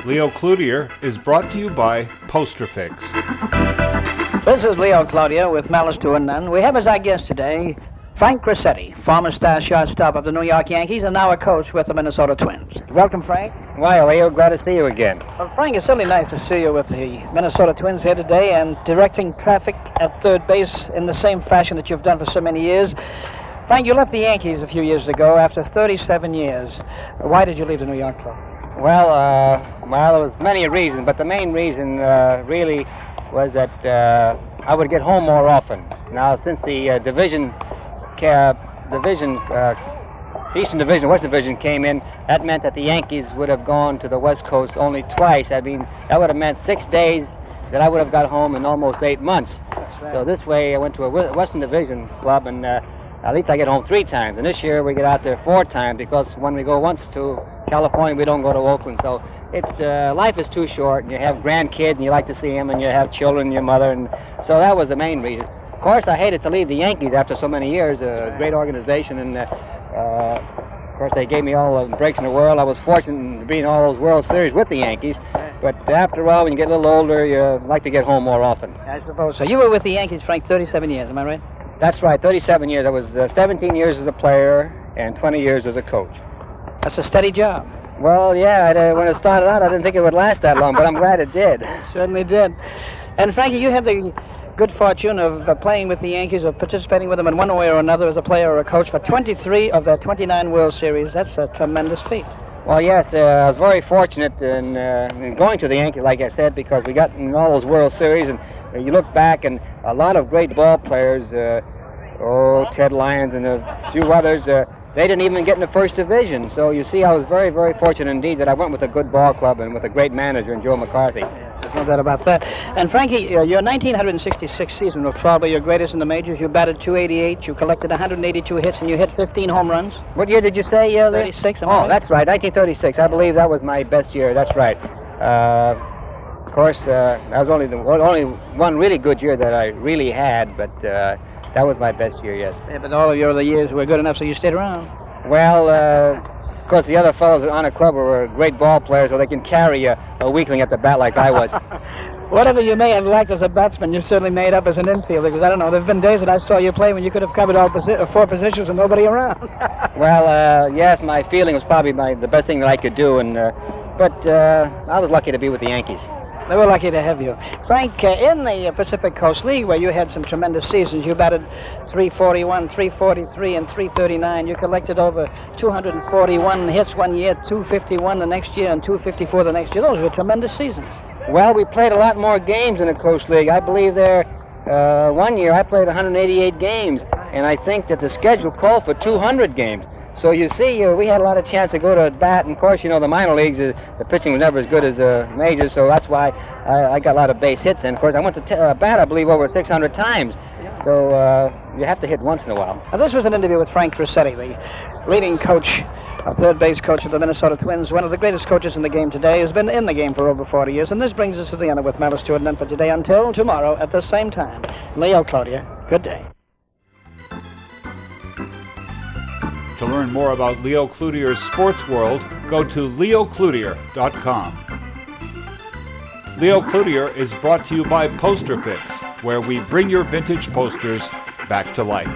Leo Cloutier is brought to you by Posterfix. This is Leo Cloutier with Malice to a None. We have as our guest today Frank Crosetti, former star shortstop of the New York Yankees and now a coach with the Minnesota Twins. Welcome, Frank. Why, Leo, glad to see you again. Well, Frank, it's certainly nice to see you with the Minnesota Twins here today and directing traffic at third base in the same fashion that you've done for so many years. Frank, you left the Yankees a few years ago after 37 years. Why did you leave the New York club? Well, there was many reasons, but the main reason really was that I would get home more often. Now, since the Eastern Division, Western Division came in, that meant that the Yankees would have gone to the West Coast only twice. I mean, that would have meant 6 days that I would have got home in almost 8 months. That's right. So this way I went to a Western Division club, and at least I get home 3 times. And this year we get out there 4 times, because when we go once to California, we don't go to Oakland. So it's life is too short, and you have grandkids, and you like to see them, and you have children, your mother, and so that was the main reason. Of course, I hated to leave the Yankees after so many years, a great organization, and of course they gave me all the breaks in the world. I was fortunate to be in all those World Series with the Yankees, but after a while, when you get a little older, you like to get home more often. I suppose so. You were with the Yankees, Frank, 37 years, am I right? That's right, 37 years. I was 17 years as a player and 20 years as a coach. That's a steady job. Well, yeah, when it started out, I didn't think it would last that long, but I'm glad it did. It certainly did. And Frankie, you had the good fortune of playing with the Yankees, or participating with them in one way or another as a player or a coach for 23 of their 29 World Series. That's a tremendous feat. Well, yes, I was very fortunate in going to the Yankees, like I said, because we got in all those World Series, and you look back, and a lot of great ball players, Ted Lyons and a few others, they didn't even get in the first division. So you see, I was very, very fortunate indeed that I went with a good ball club and with a great manager in Joe McCarthy. Yes, there's no doubt about that. And Frankie, your 1966 season was probably your greatest in the majors. You batted .288, you collected 182 hits, and you hit 15 home runs. What year did you say? 36. Oh, that's right, 1936. I believe that was my best year. That's right. Of course, that was only one really good year that I really had, but that was my best year, yes. Yeah, but all of your other years were good enough, so you stayed around. Well, of course, the other fellows on the club were great ball players, so they can carry a weakling at the bat like I was. Whatever you may have lacked as a batsman, you certainly made up as an infielder, because I don't know, there have been days that I saw you play when you could have covered all 4 positions with nobody around. Well, yes, my fielding was probably the best thing that I could do, and but I was lucky to be with the Yankees. They were lucky to have you. Frank, in the Pacific Coast League, where you had some tremendous seasons, you batted .341, .343, and .339. You collected over 241 hits one year, .251 the next year, and .254 the next year. Those were tremendous seasons. Well, we played a lot more games in the Coast League. I believe one year I played 188 games, and I think that the schedule called for 200 games. So you see, we had a lot of chance to go to bat, and of course, you know, the minor leagues, the pitching was never as good as the majors, so that's why I got a lot of base hits. And of course, I went to bat, I believe, over 600 times. So you have to hit once in a while. Now, this was an interview with Frank Crosetti, the leading coach, third base coach of the Minnesota Twins, one of the greatest coaches in the game today, has been in the game for over 40 years. And this brings us to the end with Malice to a None for today. Until tomorrow at the same time, Leo Cloutier, good day. To learn more about Leo Cloutier's sports world, go to leocloutier.com. Leo Cloutier is brought to you by Posterfix, where we bring your vintage posters back to life.